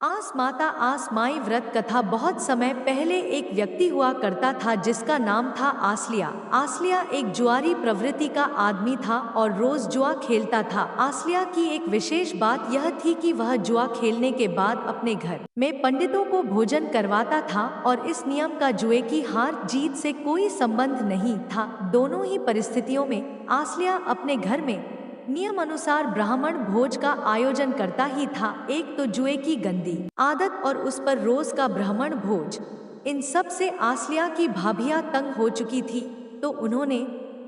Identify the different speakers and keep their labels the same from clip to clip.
Speaker 1: आस माता आस माई व्रत कथा। बहुत समय पहले एक व्यक्ति हुआ करता था जिसका नाम था आसलिया। आसलिया एक जुआरी प्रवृत्ति का आदमी था और रोज जुआ खेलता था। आसलिया की एक विशेष बात यह थी कि वह जुआ खेलने के बाद अपने घर में पंडितों को भोजन करवाता था और इस नियम का जुए की हार जीत से कोई संबंध नहीं था। दोनों ही परिस्थितियों में आसलिया अपने घर में नियम अनुसार ब्राह्मण भोज का आयोजन करता ही था। एक तो जुए की गंदी आदत और उस पर रोज का ब्राह्मण भोज, इन सब से आसलिया की भाभियां तंग हो चुकी थी। तो उन्होंने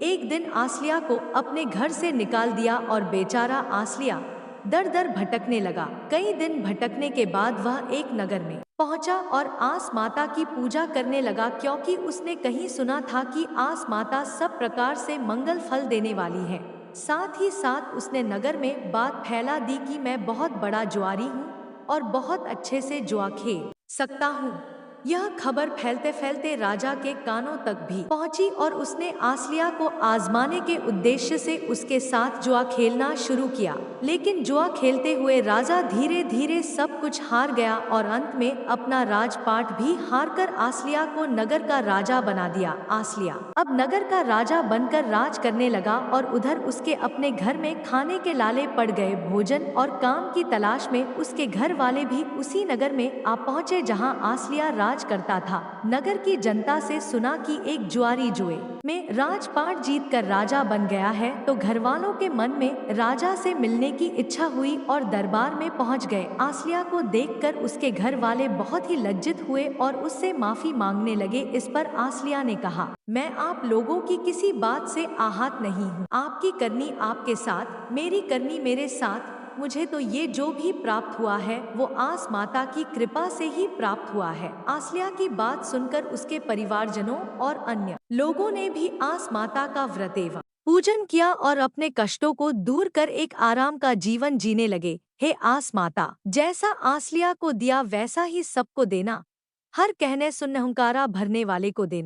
Speaker 1: एक दिन आसलिया को अपने घर से निकाल दिया और बेचारा आसलिया दर दर भटकने लगा। कई दिन भटकने के बाद वह एक नगर में पहुंचा और आस माता की पूजा करने लगा, क्योंकि उसने कहीं सुना था कि आस माता सब प्रकार से मंगल फल देने वाली है। साथ ही साथ उसने नगर में बात फैला दी कि मैं बहुत बड़ा जुआरी हूँ और बहुत अच्छे से जुआ खेल सकता हूँ। यह खबर फैलते फैलते राजा के कानों तक भी पहुंची और उसने आसलिया को आजमाने के उद्देश्य से उसके साथ जुआ खेलना शुरू किया। लेकिन जुआ खेलते हुए राजा धीरे धीरे सब कुछ हार गया और अंत में अपना राजपाट भी हारकर आसलिया को नगर का राजा बना दिया। आसलिया अब नगर का राजा बनकर राज करने लगा और उधर उसके अपने घर में खाने के लाले पड़ गए। भोजन और काम की तलाश में उसके घर वाले भी उसी नगर में आ पहुंचे जहां आसलिया राज करता था। नगर की जनता से सुना कि एक जुआरी जुए में राजपाट जीत कर राजा बन गया है, तो घर वालों के मन में राजा से मिलने की इच्छा हुई और दरबार में पहुंच गए। आसलिया को देखकर उसके घर वाले बहुत ही लज्जित हुए और उससे माफी मांगने लगे। इस पर आसलिया ने कहा, मैं आप लोगों की किसी बात से आहत नहीं हूँ। आपकी करनी आपके साथ, मेरी करनी मेरे साथ। मुझे तो ये जो भी प्राप्त हुआ है वो आस माता की कृपा से ही प्राप्त हुआ है। आसलिया की बात सुनकर उसके परिवारजनों और अन्य लोगों ने भी आस माता का व्रत एवं पूजन किया और अपने कष्टों को दूर कर एक आराम का जीवन जीने लगे। हे आस माता, जैसा आसलिया को दिया वैसा ही सबको देना। हर कहने सुन हुंकारा भरने वाले को देना।